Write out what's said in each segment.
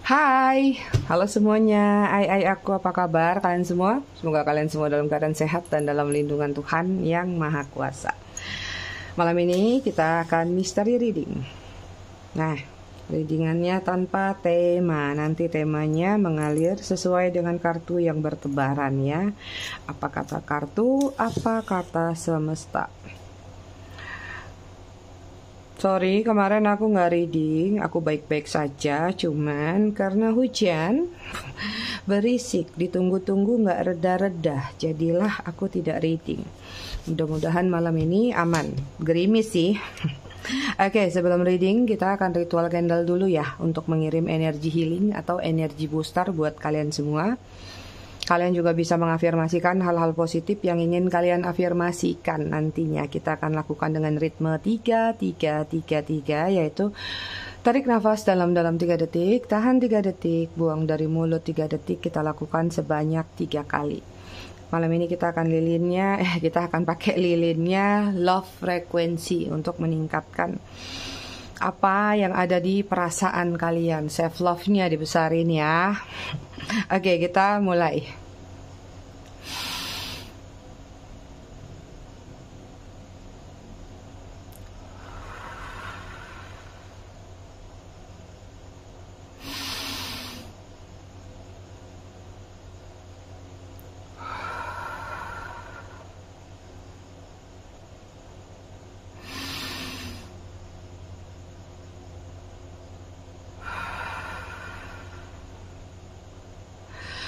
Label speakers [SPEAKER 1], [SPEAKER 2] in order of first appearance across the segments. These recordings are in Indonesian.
[SPEAKER 1] Hai, halo semuanya. Aku apa kabar kalian semua? Semoga kalian semua dalam keadaan sehat dan dalam lindungan Tuhan yang Maha Kuasa. Malam ini kita akan mystery reading. Nah, readingannya tanpa tema. Nanti temanya mengalir sesuai dengan kartu yang bertebaran ya. Apa kata kartu, apa kata semesta. Sorry, kemarin aku nggak reading, aku baik-baik saja, cuman karena hujan berisik, ditunggu-tunggu nggak reda-reda, jadilah aku tidak reading. Mudah-mudahan malam ini aman, gerimis sih. Oke, sebelum reading kita akan ritual candle dulu ya, untuk mengirim energi healing atau energi booster buat kalian semua. Kalian juga bisa mengafirmasikan hal-hal positif yang ingin kalian afirmasikan nantinya. Kita akan lakukan dengan ritme 3-3-3-3, yaitu tarik nafas dalam-dalam 3 detik, tahan 3 detik, buang dari mulut 3 detik. Kita lakukan sebanyak 3 kali. Malam ini kita akan pakai lilinnya love frequency untuk meningkatkan apa yang ada di perasaan kalian. Self love-nya dibesarin ya. Oke, kita mulai.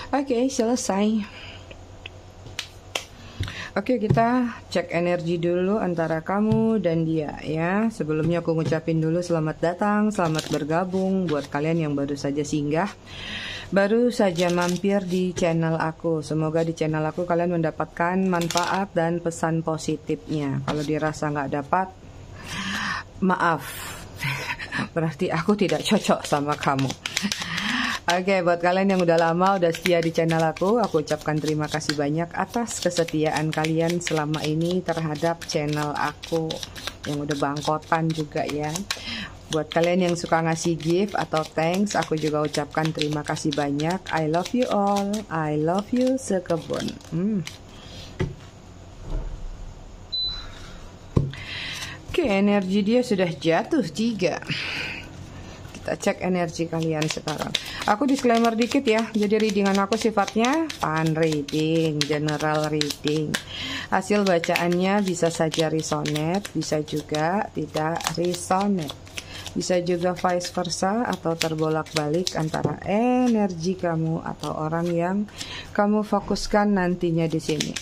[SPEAKER 1] Oke, selesai. Oke, kita cek energi dulu antara kamu dan dia ya. Sebelumnya aku ngucapin dulu selamat datang, selamat bergabung buat kalian yang baru saja singgah, baru saja mampir di channel aku. Semoga di channel aku kalian mendapatkan manfaat dan pesan positifnya. Kalau dirasa nggak dapat, maaf. Berarti aku tidak cocok sama kamu. Oke, buat kalian yang udah lama, udah setia di channel aku ucapkan terima kasih banyak atas kesetiaan kalian selama ini terhadap channel aku, yang udah bangkotan juga ya. Buat kalian yang suka ngasih gift atau thanks, aku juga ucapkan terima kasih banyak. I love you all, I love you sekebun. Oke, energi dia sudah jatuh 3. Kita cek energi kalian sekarang. Aku disclaimer dikit ya, jadi readingan aku sifatnya fun reading, general reading. Hasil bacaannya bisa saja resonate, bisa juga tidak resonate. Bisa juga vice versa atau terbolak-balik antara energi kamu atau orang yang kamu fokuskan nantinya di sini.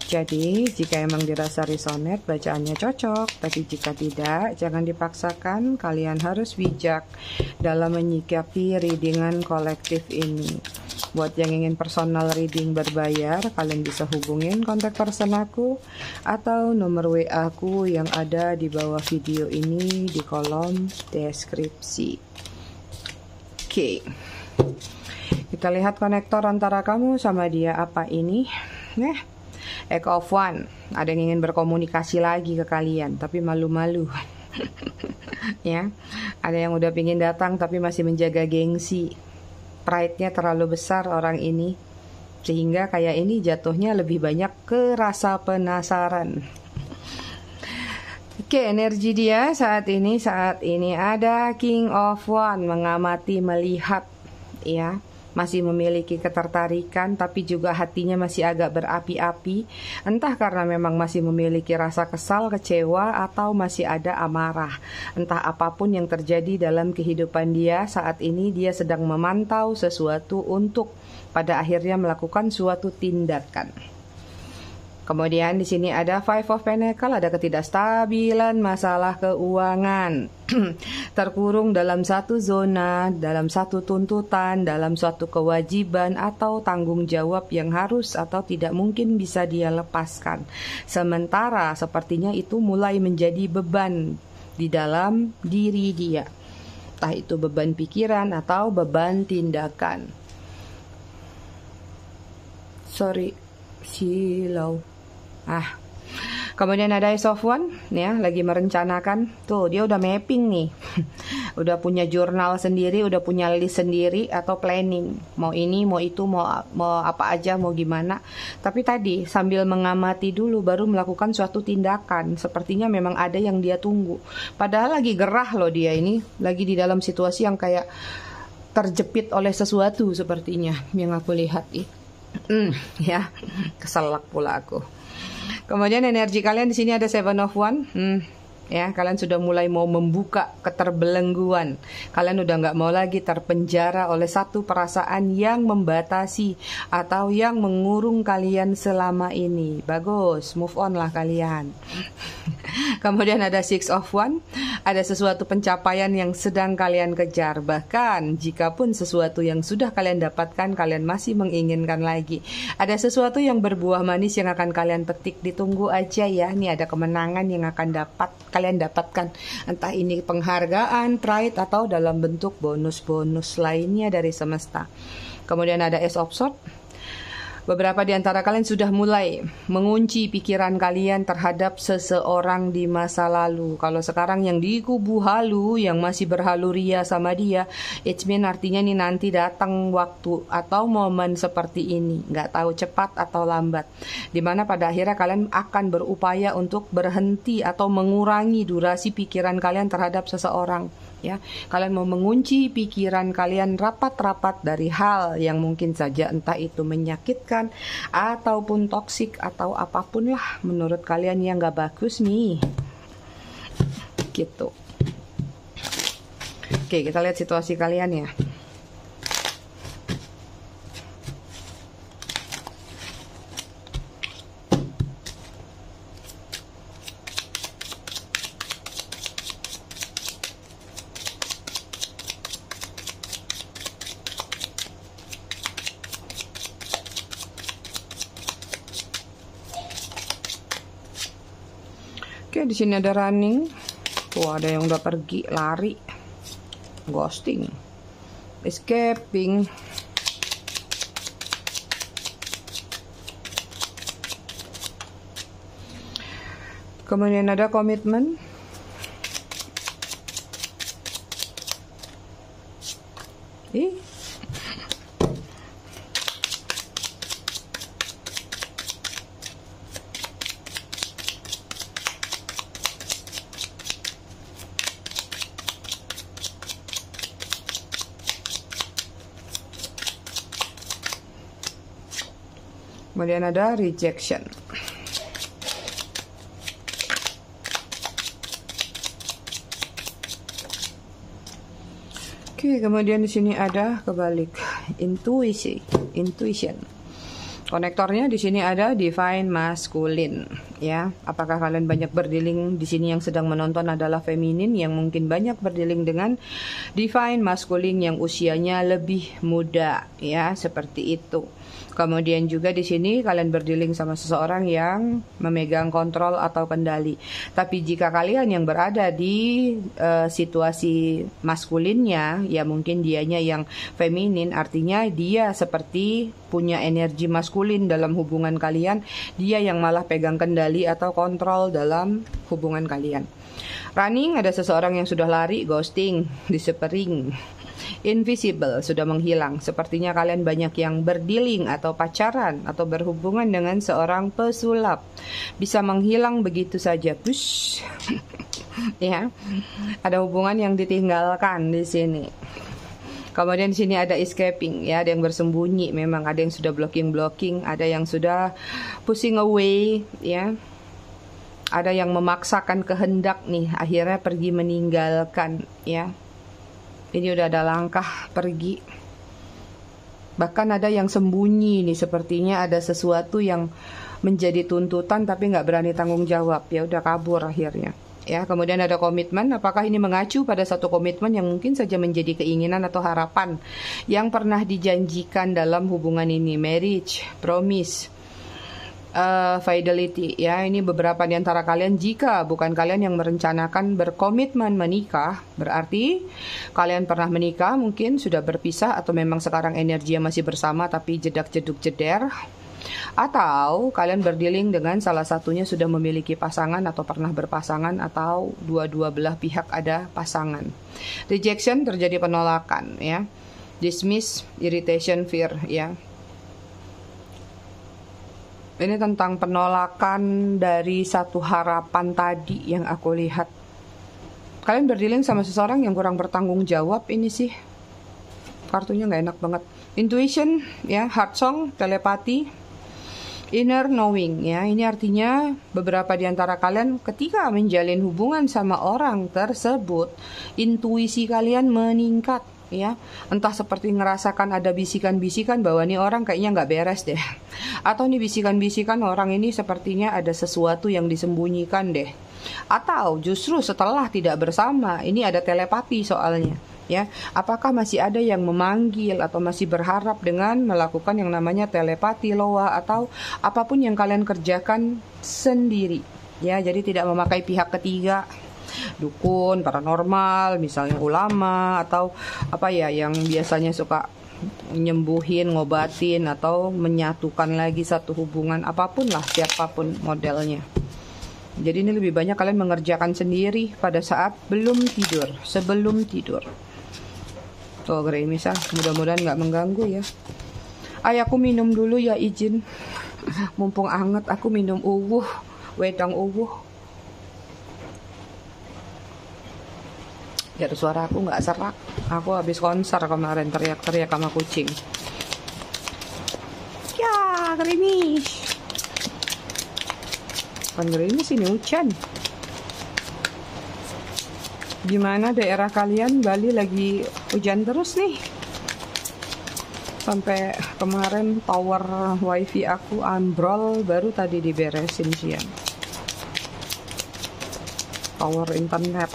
[SPEAKER 1] Jadi, jika emang dirasa resonate, bacaannya cocok. Tapi jika tidak, jangan dipaksakan. Kalian harus bijak dalam menyikapi readingan kolektif ini. Buat yang ingin personal reading berbayar, kalian bisa hubungin kontak person aku atau nomor WA aku yang ada di bawah video ini di kolom deskripsi. Oke. Kita lihat konektor antara kamu sama dia apa ini. Echo of One, ada yang ingin berkomunikasi lagi ke kalian, tapi malu-malu. Ya, ada yang udah pingin datang tapi masih menjaga gengsi. Pride-nya terlalu besar orang ini, sehingga kayak ini jatuhnya lebih banyak ke rasa penasaran. Oke, energi dia saat ini ada King of One, mengamati, melihat, ya. Masih memiliki ketertarikan, tapi juga hatinya masih agak berapi-api. Entah karena memang masih memiliki rasa kesal, kecewa, atau masih ada amarah. Entah apapun yang terjadi dalam kehidupan dia, saat ini dia sedang memantau sesuatu untuk pada akhirnya melakukan suatu tindakan. Kemudian di sini ada Five of Pentacles, ada ketidakstabilan, masalah keuangan, terkurung dalam satu zona, dalam satu tuntutan, dalam suatu kewajiban atau tanggung jawab yang harus atau tidak mungkin bisa dia lepaskan. Sementara sepertinya itu mulai menjadi beban di dalam diri dia. Entah itu beban pikiran atau beban tindakan. Silau. Kemudian ada Ace of One, ya, lagi merencanakan. Tuh, dia udah mapping nih. Udah punya jurnal sendiri, udah punya list sendiri atau planning. Mau ini, mau itu, mau apa aja, mau gimana. Tapi tadi sambil mengamati dulu baru melakukan suatu tindakan. Sepertinya memang ada yang dia tunggu. Padahal lagi gerah loh dia ini, lagi di dalam situasi yang kayak terjepit oleh sesuatu sepertinya yang aku lihat ya, keselak pula aku. Kemudian energi kalian di sini ada Seven of Wands. Ya, kalian sudah mulai mau membuka keterbelengguan. Kalian udah nggak mau lagi terpenjara oleh satu perasaan yang membatasi atau yang mengurung kalian selama ini. Bagus, move on lah kalian. Kemudian ada Six of Wands. Ada sesuatu pencapaian yang sedang kalian kejar. Bahkan jikapun sesuatu yang sudah kalian dapatkan, kalian masih menginginkan lagi. Ada sesuatu yang berbuah manis yang akan kalian petik. Ditunggu aja ya. Ini ada kemenangan yang akan kalian dapatkan, entah ini penghargaan, pride, atau dalam bentuk bonus-bonus lainnya dari semesta. Kemudian ada Ace of Swords. Beberapa di antara kalian sudah mulai mengunci pikiran kalian terhadap seseorang di masa lalu. Kalau sekarang yang di kubu halu, yang masih berhalu ria sama dia, it mean artinya nih nanti datang waktu atau momen seperti ini. Nggak tahu cepat atau lambat. Dimana pada akhirnya kalian akan berupaya untuk berhenti atau mengurangi durasi pikiran kalian terhadap seseorang. Ya, kalian mau mengunci pikiran kalian rapat-rapat dari hal yang mungkin saja entah itu menyakitkan ataupun toksik atau apapun lah menurut kalian yang gak bagus nih gitu. Oke, kita lihat situasi kalian ya. Oke, di sini ada running. Tuh ada yang udah pergi, lari, ghosting, escaping. Kemudian ada komitmen. Kemudian ada rejection. Oke, kemudian di sini ada kebalik, intuition. Konektornya di sini ada divine masculine, ya. Apakah kalian banyak berdealing di sini yang sedang menonton adalah feminin yang mungkin banyak berdealing dengan divine masculine yang usianya lebih muda, ya, seperti itu. Kemudian juga di sini kalian berdealing sama seseorang yang memegang kontrol atau kendali. Tapi jika kalian yang berada di situasi maskulinnya, ya mungkin dianya yang feminin, artinya dia seperti punya energi maskulin dalam hubungan kalian, dia yang malah pegang kendali atau kontrol dalam hubungan kalian. Running, ada seseorang yang sudah lari, ghosting, disappearing. Invisible, sudah menghilang. Sepertinya kalian banyak yang berdealing atau pacaran atau berhubungan dengan seorang pesulap. Bisa menghilang begitu saja. Push. Ya. Ada hubungan yang ditinggalkan di sini. Kemudian di sini ada escaping, ya, ada yang bersembunyi, memang ada yang sudah blocking, ada yang sudah pushing away, ya. Ada yang memaksakan kehendak nih, akhirnya pergi meninggalkan, ya. Ini udah ada langkah pergi. Bahkan ada yang sembunyi nih, sepertinya ada sesuatu yang menjadi tuntutan tapi nggak berani tanggung jawab. Ya udah kabur akhirnya. Ya, kemudian ada komitmen. Apakah ini mengacu pada satu komitmen yang mungkin saja menjadi keinginan atau harapan yang pernah dijanjikan dalam hubungan ini? Marriage, promise, fidelity, ya. Ini beberapa di antara kalian, jika bukan kalian yang merencanakan berkomitmen menikah, berarti kalian pernah menikah, mungkin sudah berpisah, atau memang sekarang energinya masih bersama tapi jedak jeduk jeder. Atau kalian berdealing dengan salah satunya sudah memiliki pasangan atau pernah berpasangan, atau dua-dua belah pihak ada pasangan. Rejection, terjadi penolakan ya. Dismiss, irritation, fear ya. Ini tentang penolakan dari satu harapan tadi yang aku lihat. Kalian berdealing sama seseorang yang kurang bertanggung jawab ini sih. Kartunya nggak enak banget. Intuition ya, heart song, telepati, inner knowing ya. Ini artinya beberapa di antara kalian ketika menjalin hubungan sama orang tersebut, intuisi kalian meningkat ya. Entah seperti ngerasakan ada bisikan-bisikan bahwa nih orang kayaknya nggak beres deh. Atau nih bisikan-bisikan orang ini sepertinya ada sesuatu yang disembunyikan deh. Atau justru setelah tidak bersama, ini ada telepati soalnya ya. Apakah masih ada yang memanggil atau masih berharap dengan melakukan yang namanya telepati, loa, atau apapun yang kalian kerjakan sendiri ya. Jadi tidak memakai pihak ketiga, dukun, paranormal, misalnya ulama, atau apa ya yang biasanya suka nyembuhin, ngobatin, atau menyatukan lagi satu hubungan, apapun lah, siapapun modelnya. Jadi ini lebih banyak kalian mengerjakan sendiri pada saat belum tidur, sebelum tidur. Tuh gerimis ah, mudah-mudahan nggak mengganggu ya. Ay, aku minum dulu ya, izin. Mumpung anget, aku minum uwuh, wedang uwuh. Biar suara aku nggak serak. Aku habis konser kemarin teriak-teriak sama kucing. Ya, gerimis. Bukan gerimis, ini hujan. Gimana daerah kalian? Bali lagi hujan terus nih. Sampai kemarin tower wifi aku ambrol, baru tadi diberesin siang. Tower internet.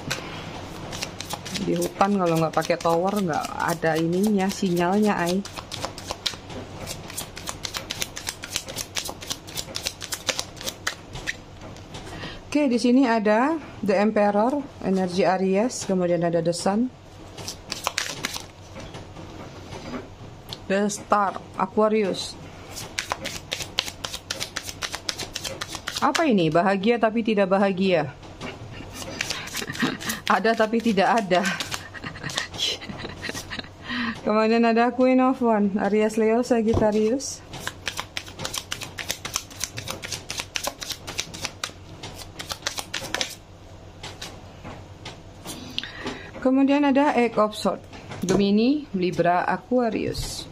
[SPEAKER 1] Di hutan kalau nggak pakai tower nggak ada ininya, sinyalnya ay. Oke, di sini ada The Emperor, energi Aries, kemudian ada The Sun, The Star, Aquarius. Apa ini? Bahagia tapi tidak bahagia. Ada tapi tidak ada. Kemudian ada Queen of Wands, Aries, Leo, Sagittarius. Kemudian ada Egg of Swords, Gemini, Libra, Aquarius.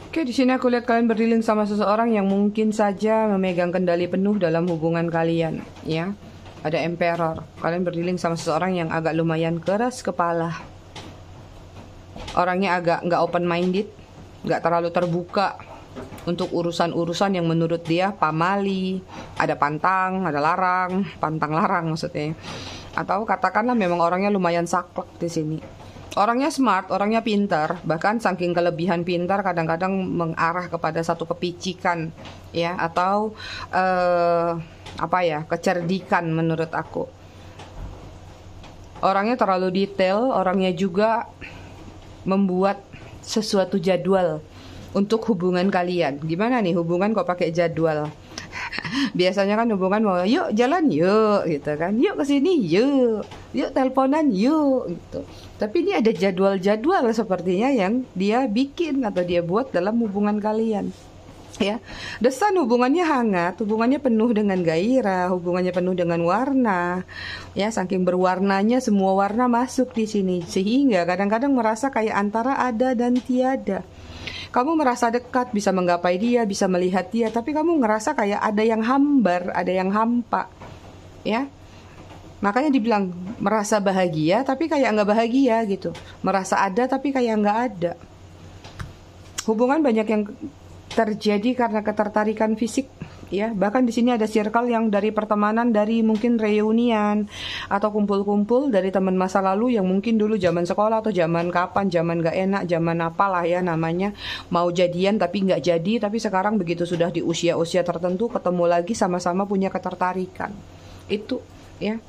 [SPEAKER 1] Oke, di sini aku lihat kalian berdealing sama seseorang yang mungkin saja memegang kendali penuh dalam hubungan kalian, ya. Ada Emperor. Kalian berdealing sama seseorang yang agak lumayan keras kepala. Orangnya agak nggak open minded, nggak terlalu terbuka untuk urusan-urusan yang menurut dia pamali, ada pantang, ada larang, pantang larang maksudnya. Atau katakanlah memang orangnya lumayan saklek di sini. Orangnya smart, orangnya pintar, bahkan saking kelebihan pintar kadang-kadang mengarah kepada satu kepicikan ya, atau kecerdikan menurut aku. Orangnya terlalu detail, orangnya juga membuat sesuatu jadwal untuk hubungan kalian. Gimana nih hubungan kok pakai jadwal? Biasanya kan hubungan mau yuk jalan yuk gitu kan, yuk kesini yuk teleponan yuk gitu. Tapi ini ada jadwal-jadwal sepertinya yang dia bikin atau dia buat dalam hubungan kalian. Ya, The Sun hubungannya hangat, hubungannya penuh dengan gairah, hubungannya penuh dengan warna. Ya, saking berwarnanya semua warna masuk di sini sehingga kadang-kadang merasa kayak antara ada dan tiada. Kamu merasa dekat, bisa menggapai dia, bisa melihat dia, tapi kamu ngerasa kayak ada yang hambar, ada yang hampa, ya. Makanya dibilang merasa bahagia, tapi kayak nggak bahagia gitu. Merasa ada, tapi kayak nggak ada. Hubungan banyak yang terjadi karena ketertarikan fisik, ya. Bahkan di sini ada circle yang dari pertemanan, dari mungkin reunian atau kumpul-kumpul dari teman masa lalu yang mungkin dulu zaman sekolah atau zaman kapan, zaman gak enak, zaman apalah ya namanya, mau jadian tapi nggak jadi, tapi sekarang begitu sudah di usia-usia tertentu ketemu lagi sama-sama punya ketertarikan. Itu ya.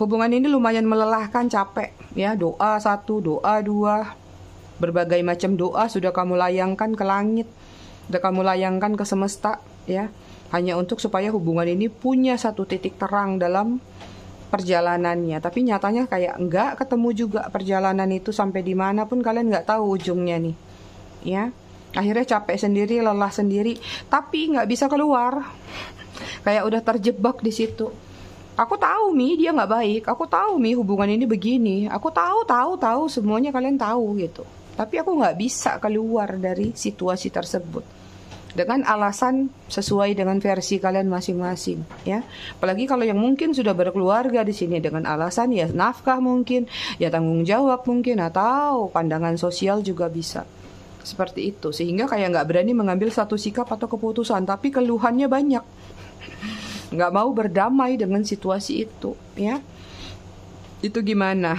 [SPEAKER 1] Hubungan ini lumayan melelahkan, capek ya. Doa 1, doa 2, Berbagai macam doa sudah kamu layangkan ke langit, sudah kamu layangkan ke semesta, ya. Hanya untuk supaya hubungan ini punya satu titik terang dalam perjalanannya. Tapi nyatanya kayak nggak ketemu juga perjalanan itu sampai di mana pun kalian nggak tahu ujungnya nih, ya. Akhirnya capek sendiri, lelah sendiri, tapi nggak bisa keluar. Kayak udah terjebak di situ. Aku tahu Mi dia nggak baik. Aku tahu Mi hubungan ini begini. Aku tahu semuanya kalian tahu gitu. Tapi aku nggak bisa keluar dari situasi tersebut dengan alasan sesuai dengan versi kalian masing-masing, ya. Apalagi kalau yang mungkin sudah berkeluarga di sini dengan alasan ya nafkah mungkin, ya tanggung jawab mungkin, atau pandangan sosial juga bisa. Seperti itu, sehingga kayak nggak berani mengambil satu sikap atau keputusan, tapi keluhannya banyak. Nggak mau berdamai dengan situasi itu, ya. Itu gimana?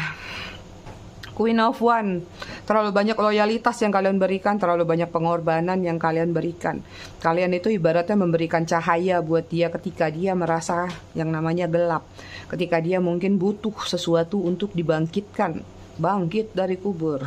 [SPEAKER 1] Queen of One, terlalu banyak loyalitas yang kalian berikan, terlalu banyak pengorbanan yang kalian berikan. Kalian itu ibaratnya memberikan cahaya buat dia ketika dia merasa yang namanya gelap. Ketika dia mungkin butuh sesuatu untuk dibangkitkan, bangkit dari kubur.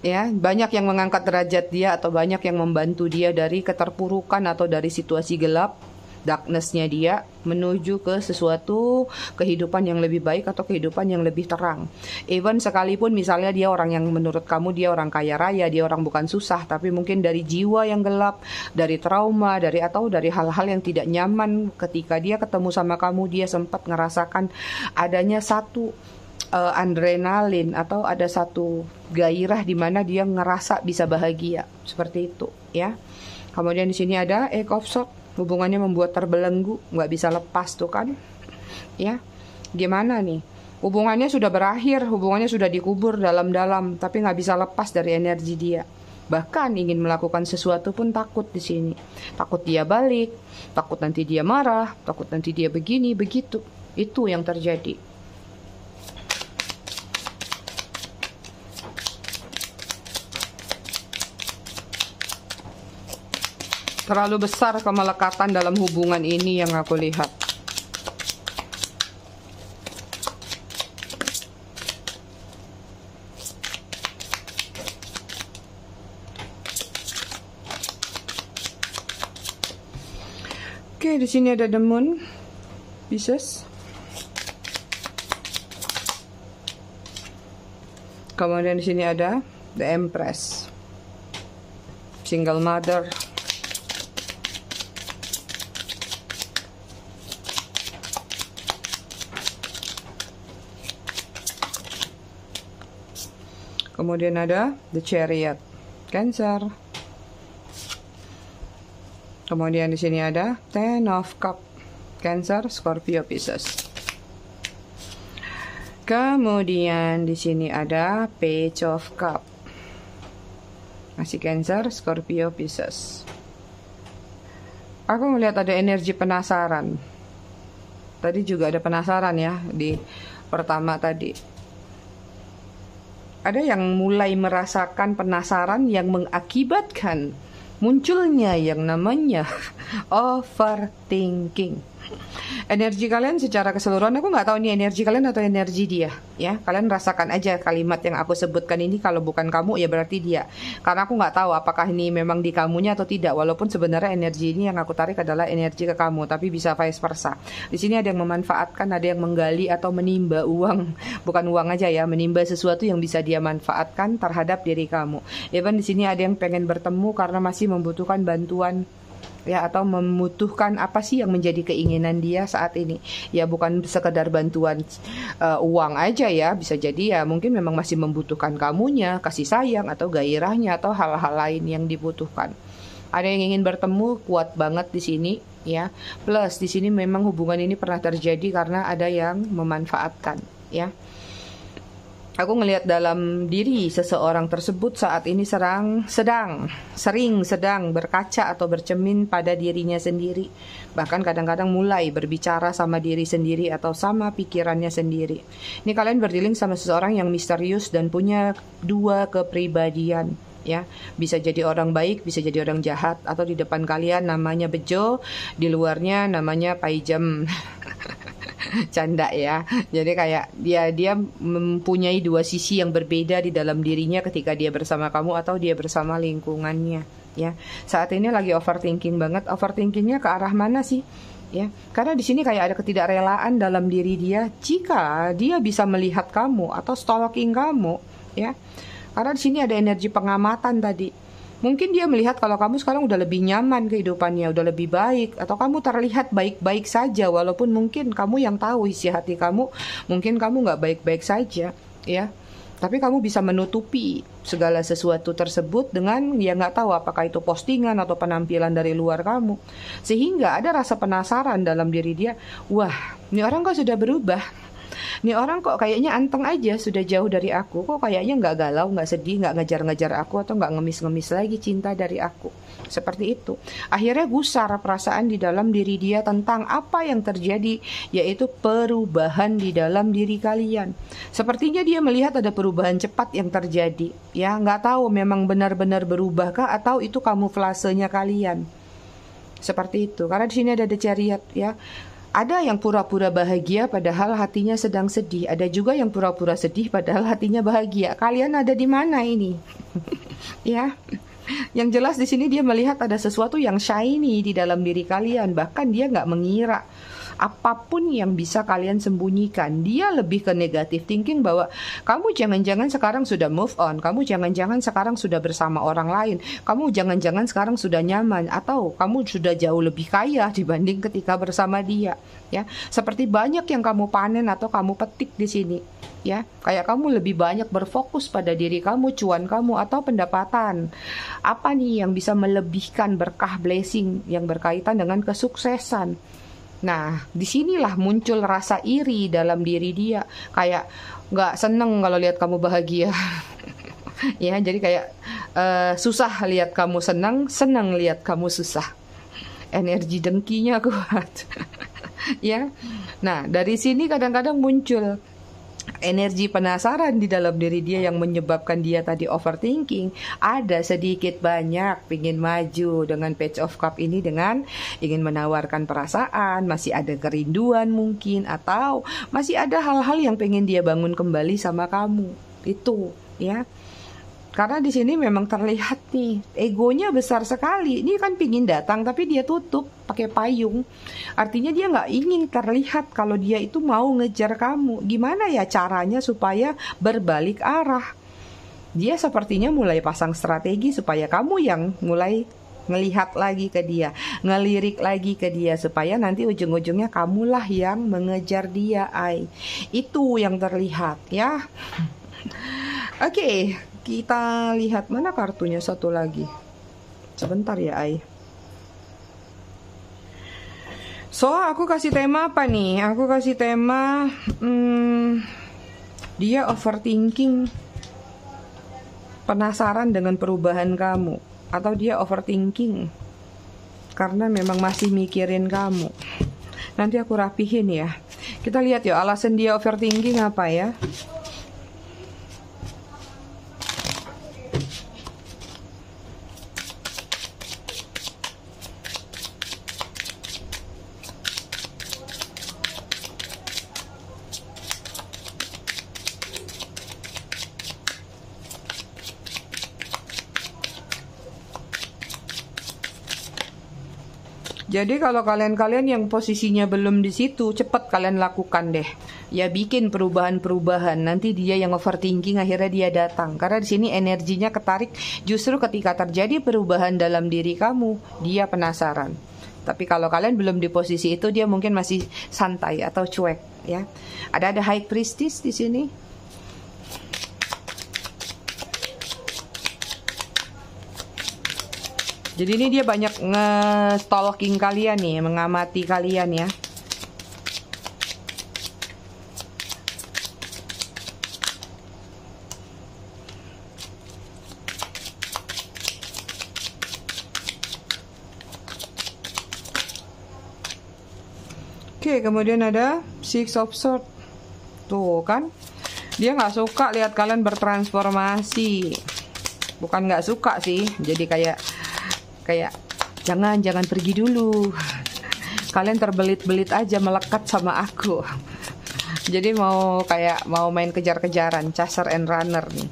[SPEAKER 1] Ya, banyak yang mengangkat derajat dia atau banyak yang membantu dia dari keterpurukan atau dari situasi gelap, darkness-nya dia, menuju ke sesuatu kehidupan yang lebih baik atau kehidupan yang lebih terang. Even sekalipun misalnya dia orang yang menurut kamu dia orang kaya raya, dia orang bukan susah, tapi mungkin dari jiwa yang gelap, dari trauma, dari hal-hal yang tidak nyaman ketika dia ketemu sama kamu, dia sempat ngerasakan adanya satu adrenalin atau ada satu gairah di mana dia ngerasa bisa bahagia, seperti itu, ya. Kemudian di sini ada Eight of Swords, hubungannya membuat terbelenggu, nggak bisa lepas tuh kan, ya. Gimana nih? Hubungannya sudah berakhir, hubungannya sudah dikubur dalam-dalam, tapi nggak bisa lepas dari energi dia. Bahkan ingin melakukan sesuatu pun takut di sini. Takut dia balik, takut nanti dia marah, takut nanti dia begini, begitu. Itu yang terjadi. Terlalu besar kemelekatan dalam hubungan ini yang aku lihat. Oke, di sini ada The Moon, Pisces. Kemudian di sini ada The Empress, Single Mother. Kemudian ada The Chariot, Cancer. Kemudian di sini ada Ten of Cups, Cancer, Scorpio, Pisces. Kemudian di sini ada Page of Cups, masih Cancer, Scorpio, Pisces. Aku melihat ada energi penasaran. Tadi juga ada penasaran ya di pertama tadi. Ada yang mulai merasakan penasaran yang mengakibatkan munculnya yang namanya overthinking. Energi kalian secara keseluruhan, aku nggak tahu ini energi kalian atau energi dia, ya. Kalian rasakan aja kalimat yang aku sebutkan ini. Kalau bukan kamu ya berarti dia, karena aku nggak tahu apakah ini memang di kamunya atau tidak. Walaupun sebenarnya energi ini yang aku tarik adalah energi ke kamu, tapi bisa vice versa. Di sini ada yang memanfaatkan, ada yang menggali atau menimba uang, bukan uang aja ya, menimba sesuatu yang bisa dia manfaatkan terhadap diri kamu. Even di sini ada yang pengen bertemu karena masih membutuhkan bantuan, ya, atau membutuhkan apa sih yang menjadi keinginan dia saat ini, ya, bukan sekedar bantuan uang aja ya, bisa jadi ya mungkin memang masih membutuhkan kamunya, kasih sayang atau gairahnya atau hal-hal lain yang dibutuhkan. Ada yang ingin bertemu, kuat banget di sini, ya. Plus di sini memang hubungan ini pernah terjadi karena ada yang memanfaatkan, ya. Aku ngelihat dalam diri seseorang tersebut saat ini sering berkaca atau bercermin pada dirinya sendiri. Bahkan kadang-kadang mulai berbicara sama diri sendiri atau sama pikirannya sendiri. Ini kalian berdealing sama seseorang yang misterius dan punya dua kepribadian. ya. Bisa jadi orang baik, bisa jadi orang jahat, atau di depan kalian namanya bejo, di luarnya namanya paijem. Canda ya. Jadi kayak dia mempunyai dua sisi yang berbeda di dalam dirinya ketika dia bersama kamu atau dia bersama lingkungannya, ya. Saat ini lagi overthinking banget. Overthinkingnya ke arah mana sih? Ya, karena di sini kayak ada ketidakrelaan dalam diri dia jika dia bisa melihat kamu atau stalking kamu, ya. Karena di sini ada energi pengamatan tadi. Mungkin dia melihat kalau kamu sekarang udah lebih nyaman kehidupannya, udah lebih baik, atau kamu terlihat baik-baik saja, walaupun mungkin kamu yang tahu isi hati kamu, mungkin kamu nggak baik-baik saja, ya. Tapi kamu bisa menutupi segala sesuatu tersebut dengan ya nggak tahu apakah itu postingan atau penampilan dari luar kamu. Sehingga ada rasa penasaran dalam diri dia, wah, ini orang kok sudah berubah. Nih orang kok kayaknya anteng aja, sudah jauh dari aku. Kok kayaknya nggak galau, nggak sedih, nggak ngejar-ngejar aku, atau nggak ngemis-ngemis lagi cinta dari aku. Seperti itu. Akhirnya gusar perasaan di dalam diri dia tentang apa yang terjadi, yaitu perubahan di dalam diri kalian. Sepertinya dia melihat ada perubahan cepat yang terjadi. Ya, nggak tahu memang benar-benar berubahkah atau itu kamuflasenya kalian. Seperti itu. Karena di sini ada The Chariot, ya. Ada yang pura-pura bahagia padahal hatinya sedang sedih. Ada juga yang pura-pura sedih padahal hatinya bahagia. Kalian ada di mana ini? Ya. Yang jelas di sini dia melihat ada sesuatu yang shiny di dalam diri kalian. Bahkan dia nggak mengira apapun yang bisa kalian sembunyikan. Dia lebih ke negatif thinking bahwa kamu jangan-jangan sekarang sudah move on, kamu jangan-jangan sekarang sudah bersama orang lain, kamu jangan-jangan sekarang sudah nyaman, atau kamu sudah jauh lebih kaya dibanding ketika bersama dia, ya. Seperti banyak yang kamu panen atau kamu petik di sini, ya. Kayak kamu lebih banyak berfokus pada diri kamu, cuan kamu, atau pendapatan. Apa nih yang bisa melebihkan berkah blessing yang berkaitan dengan kesuksesan? Nah, disinilah muncul rasa iri dalam diri dia. Kayak nggak seneng kalau lihat kamu bahagia. Ya, jadi kayak susah lihat kamu senang, senang lihat kamu susah. Energi dengkinya kuat. Ya. Nah, dari sini kadang-kadang muncul energi penasaran di dalam diri dia yang menyebabkan dia tadi overthinking. Ada sedikit banyak pingin maju dengan Page of Cup ini, dengan ingin menawarkan perasaan, masih ada kerinduan mungkin, atau masih ada hal-hal yang pengen dia bangun kembali sama kamu. Itu, ya. Karena di sini memang terlihat nih, egonya besar sekali. Ini kan pingin datang, tapi dia tutup pakai payung. Artinya dia nggak ingin terlihat kalau dia itu mau ngejar kamu. Gimana ya caranya supaya berbalik arah? Dia sepertinya mulai pasang strategi supaya kamu yang mulai ngelihat lagi ke dia, ngelirik lagi ke dia, supaya nanti ujung-ujungnya kamulah yang mengejar dia, Itu yang terlihat, ya. Oke. Kita lihat mana kartunya satu lagi. Sebentar ya, So, aku kasih tema apa nih? Aku kasih tema dia overthinking, penasaran dengan perubahan kamu, atau dia overthinking karena memang masih mikirin kamu. Nanti aku rapihin ya. Kita lihat ya alasan dia overthinking apa ya. Jadi kalau kalian-kalian yang posisinya belum di situ, cepat kalian lakukan deh. Ya bikin perubahan-perubahan. Nanti dia yang overthinking akhirnya dia datang. Karena di sini energinya ketarik justru ketika terjadi perubahan dalam diri kamu, dia penasaran. Tapi kalau kalian belum di posisi itu, dia mungkin masih santai atau cuek, ya. Ada High Priestess di sini. Jadi ini dia banyak nge-stalking kalian nih, mengamati kalian ya. Oke, kemudian ada Six of Swords. Tuh kan, dia nggak suka lihat kalian bertransformasi. Bukan nggak suka sih, jadi kayak jangan pergi dulu. Kalian terbelit-belit aja melekat sama aku. Jadi mau main kejar-kejaran, chaser and runner nih.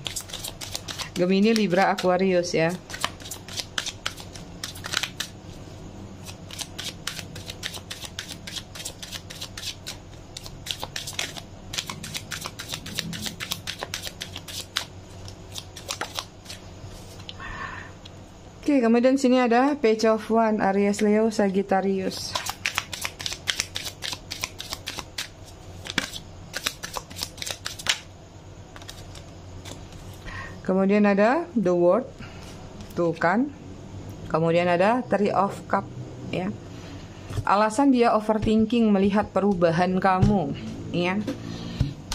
[SPEAKER 1] Gemini, Libra, Aquarius ya. Oke, kemudian sini ada Page of Wands, Aries, Leo, Sagittarius. Kemudian ada The World, tuh kan. Kemudian ada Three of Cups ya. Alasan dia overthinking melihat perubahan kamu ya.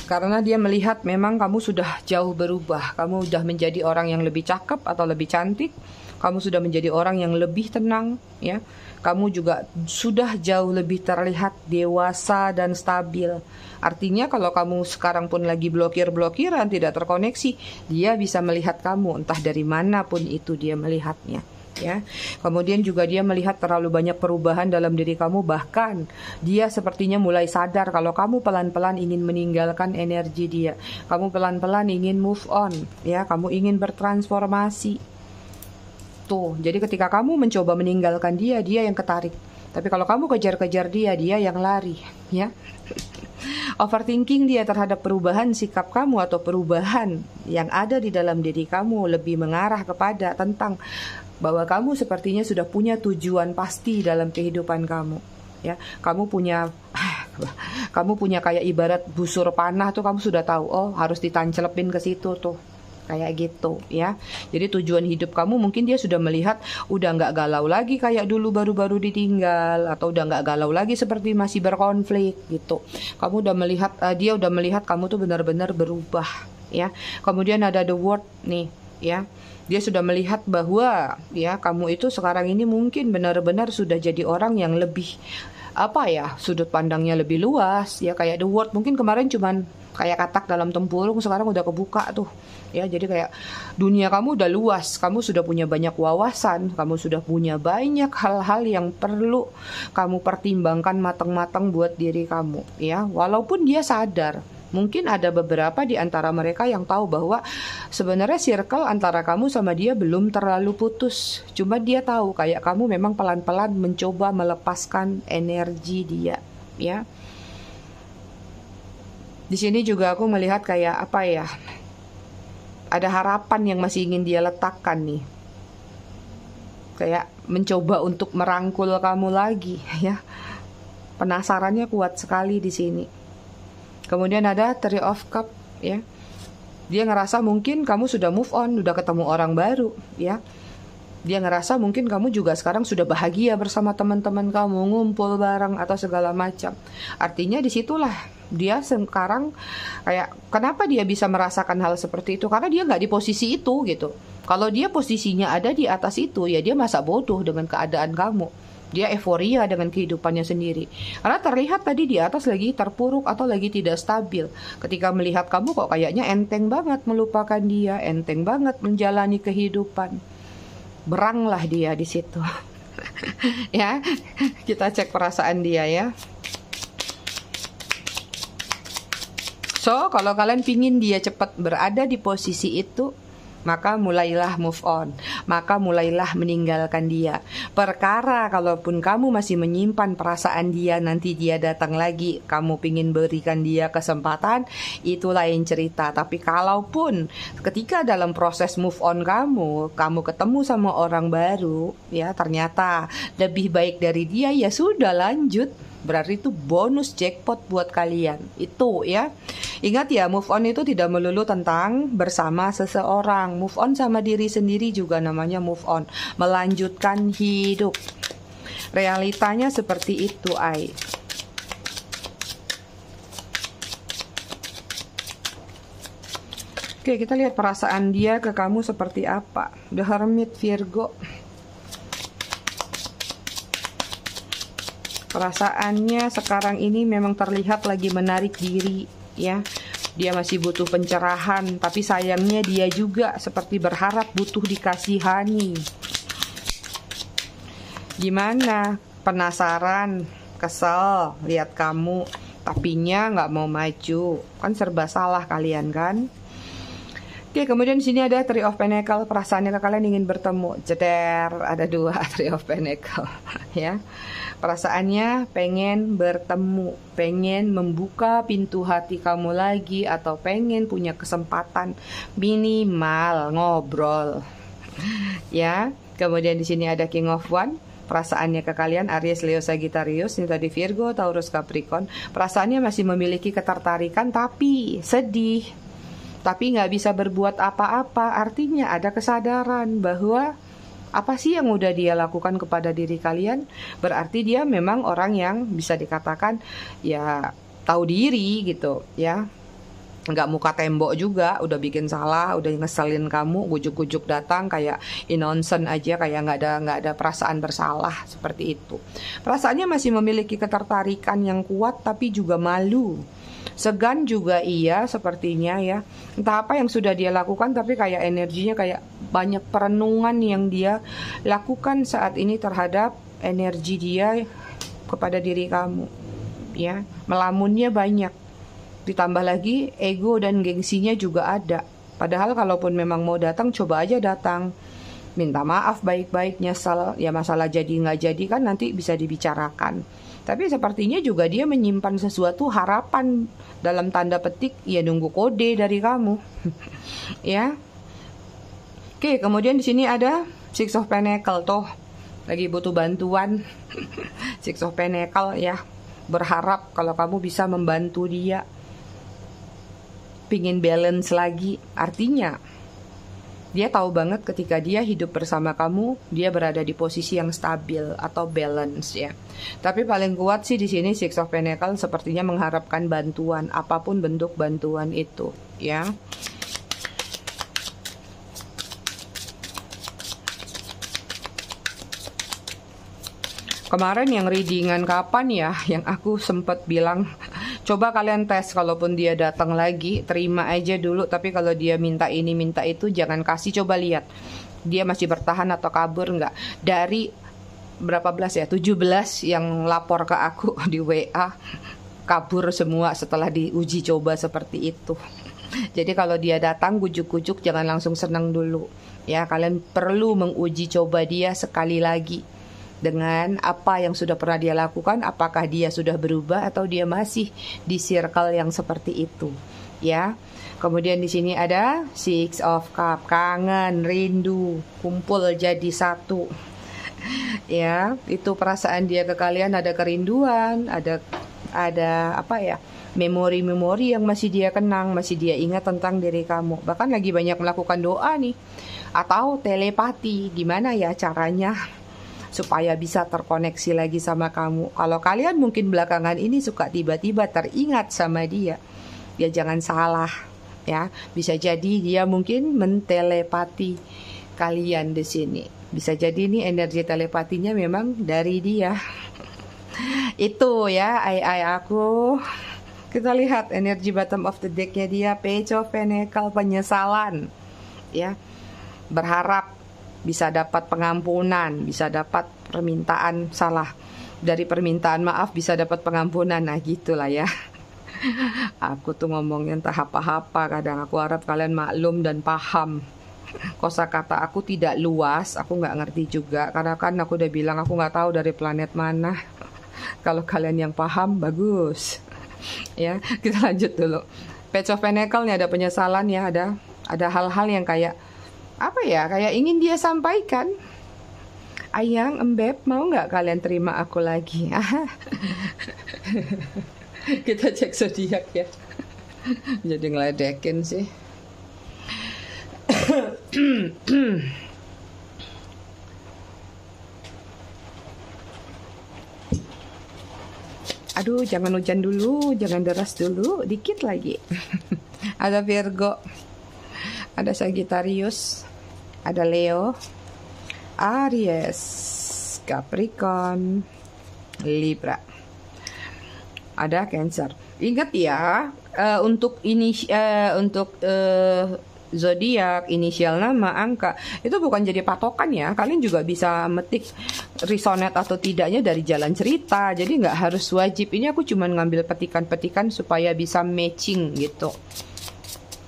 [SPEAKER 1] Karena dia melihat memang kamu sudah jauh berubah. Kamu sudah menjadi orang yang lebih cakep atau lebih cantik. Kamu sudah menjadi orang yang lebih tenang ya. Kamu juga sudah jauh lebih terlihat dewasa dan stabil. Artinya kalau kamu sekarang pun lagi blokir-blokiran, tidak terkoneksi, dia bisa melihat kamu entah dari manapun itu dia melihatnya. Ya, kemudian juga dia melihat terlalu banyak perubahan dalam diri kamu, bahkan dia sepertinya mulai sadar kalau kamu pelan-pelan ingin meninggalkan energi dia, kamu pelan-pelan ingin move on, ya, kamu ingin bertransformasi. Tuh, jadi ketika kamu mencoba meninggalkan dia yang ketarik. Tapi kalau kamu kejar-kejar dia yang lari, ya. Overthinking dia terhadap perubahan sikap kamu atau perubahan yang ada di dalam diri kamu lebih mengarah kepada tentang bahwa kamu sepertinya sudah punya tujuan pasti dalam kehidupan kamu, ya. Kamu punya kayak ibarat busur panah tuh, kamu sudah tahu, oh harus ditancelepin ke situ tuh. Kayak gitu ya. Jadi tujuan hidup kamu mungkin dia sudah melihat udah nggak galau lagi kayak dulu baru-baru ditinggal, atau udah nggak galau lagi seperti masih berkonflik gitu. Kamu udah melihat, dia udah melihat kamu tuh benar-benar berubah ya. Kemudian ada The World nih ya. Dia sudah melihat bahwa ya kamu itu sekarang ini mungkin benar-benar sudah jadi orang yang lebih sudut pandangnya lebih luas ya. Kayak The World mungkin kemarin cuman kayak katak dalam tempurung, sekarang udah kebuka tuh ya. Jadi kayak dunia kamu udah luas, kamu sudah punya banyak wawasan, kamu sudah punya banyak hal-hal yang perlu kamu pertimbangkan matang-matang buat diri kamu ya. Walaupun dia sadar, mungkin ada beberapa di antara mereka yang tahu bahwa sebenarnya circle antara kamu sama dia belum terlalu putus. Cuma dia tahu kayak kamu memang pelan-pelan mencoba melepaskan energi dia ya. Di sini juga aku melihat kayak ada harapan yang masih ingin dia letakkan nih. Kayak mencoba untuk merangkul kamu lagi ya. Penasarannya kuat sekali di sini. Kemudian ada Three of Cups ya. Dia ngerasa mungkin kamu sudah move on, udah ketemu orang baru ya. Dia ngerasa mungkin kamu juga sekarang sudah bahagia bersama teman-teman kamu, ngumpul bareng atau segala macam. Artinya disitulah dia sekarang kayak kenapa dia bisa merasakan hal seperti itu, karena dia nggak di posisi itu gitu. Kalau dia posisinya ada di atas itu, ya dia masa bodoh dengan keadaan kamu. Dia euforia dengan kehidupannya sendiri. Karena terlihat tadi di atas lagi terpuruk atau lagi tidak stabil. Ketika melihat kamu kok kayaknya enteng banget melupakan dia, enteng banget menjalani kehidupan. Beranglah dia di situ. Ya, kita cek perasaan dia ya. So, kalau kalian pingin dia cepat berada di posisi itu, maka mulailah move on, maka mulailah meninggalkan dia. Perkara kalaupun kamu masih menyimpan perasaan dia, nanti dia datang lagi, kamu pingin berikan dia kesempatan, itu lain cerita. Tapi kalaupun ketika dalam proses move on kamu ketemu sama orang baru, ya ternyata lebih baik dari dia, ya sudah lanjut. Berarti itu bonus jackpot buat kalian. Itu ya. Ingat ya, move on itu tidak melulu tentang bersama seseorang. Move on sama diri sendiri juga namanya move on. Melanjutkan hidup. Realitanya seperti itu, Ai. Oke, kita lihat perasaan dia ke kamu seperti apa. The Hermit, Virgo. Perasaannya sekarang ini memang terlihat lagi menarik diri ya. Dia masih butuh pencerahan, tapi sayangnya dia juga seperti berharap butuh dikasihani. Gimana? Penasaran, kesel, lihat kamu, tapinya nggak mau maju. Kan serba salah kalian kan? Oke, kemudian di sini ada Three of Pentacles. Perasaannya ke kalian ingin bertemu. Jeder, ada 2 Three of Pentacles, ya. Perasaannya pengen bertemu, pengen membuka pintu hati kamu lagi, atau pengen punya kesempatan minimal ngobrol, ya. Kemudian di sini ada King of Wands. Perasaannya ke kalian Aries, Leo, Sagittarius, ini tadi Virgo, Taurus, Capricorn. Perasaannya masih memiliki ketertarikan tapi sedih, tapi nggak bisa berbuat apa-apa. Artinya ada kesadaran bahwa apa sih yang udah dia lakukan kepada diri kalian. Berarti dia memang orang yang bisa dikatakan ya tahu diri gitu ya. Nggak muka tembok juga, udah bikin salah, udah ngeselin kamu, gujuk-gujuk datang kayak innocent aja, kayak nggak ada perasaan bersalah, seperti itu. Perasaannya masih memiliki ketertarikan yang kuat tapi juga malu. Segan juga iya sepertinya ya. Entah apa yang sudah dia lakukan, tapi kayak energinya kayak banyak perenungan yang dia lakukan saat ini terhadap energi dia kepada diri kamu. Ya, melamunnya banyak. Ditambah lagi ego dan gengsinya juga ada. Padahal kalaupun memang mau datang, coba aja datang. Minta maaf baik-baik, nyesel. Ya masalah jadi nggak jadi kan nanti bisa dibicarakan. Tapi sepertinya juga dia menyimpan sesuatu harapan dalam tanda petik, ya nunggu kode dari kamu. Ya. Oke, kemudian di sini ada Six of Pentacles tuh. Lagi butuh bantuan. Six of Pentacles ya. Berharap kalau kamu bisa membantu dia. Pingin balance lagi. Artinya dia tahu banget ketika dia hidup bersama kamu, dia berada di posisi yang stabil atau balance ya. Tapi paling kuat sih di sini Six of Pentacles sepertinya mengharapkan bantuan, apapun bentuk bantuan itu ya. Kemarin yang readingan kapan ya, yang aku sempat bilang coba kalian tes, kalaupun dia datang lagi terima aja dulu, tapi kalau dia minta ini minta itu jangan kasih. Coba lihat dia masih bertahan atau kabur nggak. Dari berapa belas ya, 17 yang lapor ke aku di WA, kabur semua setelah diuji coba seperti itu. Jadi kalau dia datang gujuk-gujuk jangan langsung senang dulu ya. Kalian perlu menguji coba dia sekali lagi dengan apa yang sudah pernah dia lakukan, apakah dia sudah berubah atau dia masih di circle yang seperti itu ya. Kemudian di sini ada Six of Cups, kangen, rindu, kumpul jadi satu ya. Itu perasaan dia ke kalian, ada kerinduan, ada apa ya, memori-memori yang masih dia kenang, masih dia ingat tentang diri kamu. Bahkan lagi banyak melakukan doa nih, atau telepati. Gimana ya caranya supaya bisa terkoneksi lagi sama kamu. Kalau kalian mungkin belakangan ini suka tiba-tiba teringat sama dia, ya jangan salah ya. Bisa jadi dia mungkin mentelepati kalian di sini. Bisa jadi nih energi telepatinya memang dari dia. Itu ya aku. Kita lihat energi bottom of the deck-nya dia, Page of Pentacles, penyesalan ya. Berharap bisa dapat pengampunan, bisa dapat permintaan salah, dari permintaan maaf bisa dapat pengampunan. Nah gitulah ya. Aku tuh ngomongnya entah apa-apa, kadang aku harap kalian maklum dan paham. Kosakata aku tidak luas, aku nggak ngerti juga, karena kan aku udah bilang aku nggak tahu dari planet mana. Kalau kalian yang paham bagus ya. Kita lanjut dulu. Page of Pentacles nih, ada penyesalan ya, ada hal-hal yang kayak apa ya, kayak ingin dia sampaikan. Ayang, embeb, mau nggak kalian terima aku lagi? Kita cek zodiak ya. Jadi ngeledekin sih. Aduh, jangan hujan dulu, jangan deras dulu, dikit lagi. Ada Virgo, ada Sagittarius, ada Leo, Aries, Capricorn, Libra, ada Cancer. Ingat ya, Untuk ini zodiak, inisial nama, angka itu bukan jadi patokan ya. Kalian juga bisa metik resonate atau tidaknya dari jalan cerita. Jadi nggak harus wajib. Ini aku cuma ngambil petikan-petikan supaya bisa matching gitu.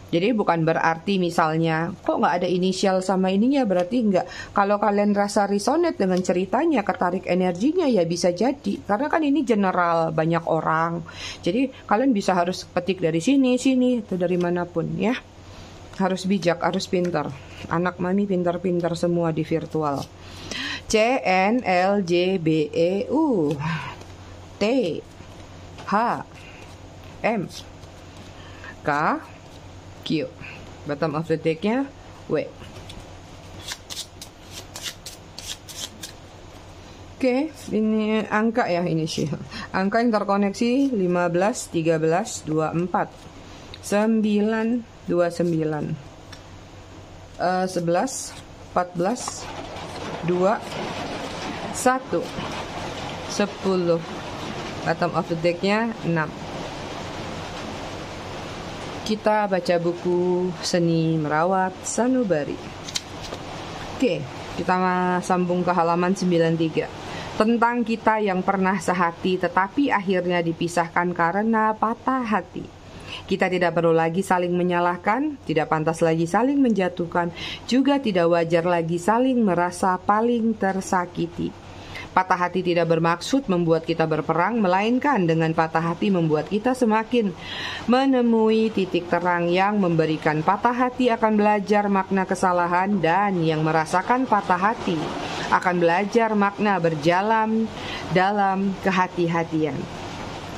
[SPEAKER 1] Jadi bukan berarti misalnya kok nggak ada inisial sama ininya, berarti nggak. Kalau kalian rasa resonate dengan ceritanya, ketarik energinya, ya bisa jadi. Karena kan ini general, banyak orang. Jadi kalian bisa harus petik dari sini, atau dari manapun ya. Harus bijak, harus pintar. Anak mami pintar-pintar semua di virtual. C, N, L, J, B, E, U, T, H, M, K, Q. Bottom of the deck-nya W. Oke, ini angka ya, inisial. Angka yang terkoneksi 15, 13, 24, 9, 29, 11, 14, 2, 1, 10. Bottom of the deck-nya 6. Kita baca buku Seni Merawat Sanubari. Oke, kita sambung ke halaman 93. Tentang kita yang pernah sehati tetapi akhirnya dipisahkan karena patah hati. Kita tidak perlu lagi saling menyalahkan, tidak pantas lagi saling menjatuhkan, juga tidak wajar lagi saling merasa paling tersakiti. Patah hati tidak bermaksud membuat kita berperang, melainkan dengan patah hati membuat kita semakin menemui titik terang. Yang memberikan patah hati akan belajar makna kesalahan, dan yang merasakan patah hati akan belajar makna berjalan dalam kehati-hatian.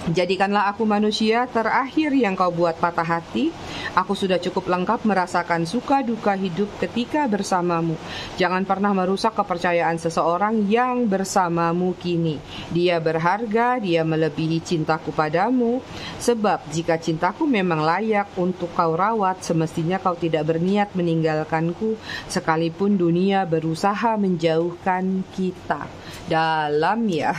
[SPEAKER 1] Jadikanlah aku manusia terakhir yang kau buat patah hati. Aku sudah cukup lengkap merasakan suka duka hidup ketika bersamamu. Jangan pernah merusak kepercayaan seseorang yang bersamamu kini. Dia berharga, dia melebihi cintaku padamu. Sebab jika cintaku memang layak untuk kau rawat, semestinya kau tidak berniat meninggalkanku, sekalipun dunia berusaha menjauhkan kita. Dalam ya.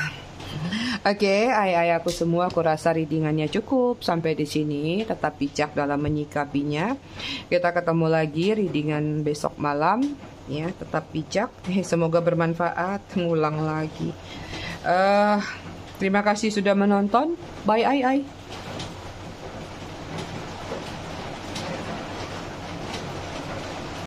[SPEAKER 1] Oke, ayah-ayahku semua, aku rasa readingannya cukup sampai di sini. Tetap bijak dalam menyikapinya. Kita ketemu lagi readingan besok malam. Ya, tetap bijak. Semoga bermanfaat. Ngulang lagi. Terima kasih sudah menonton. Bye,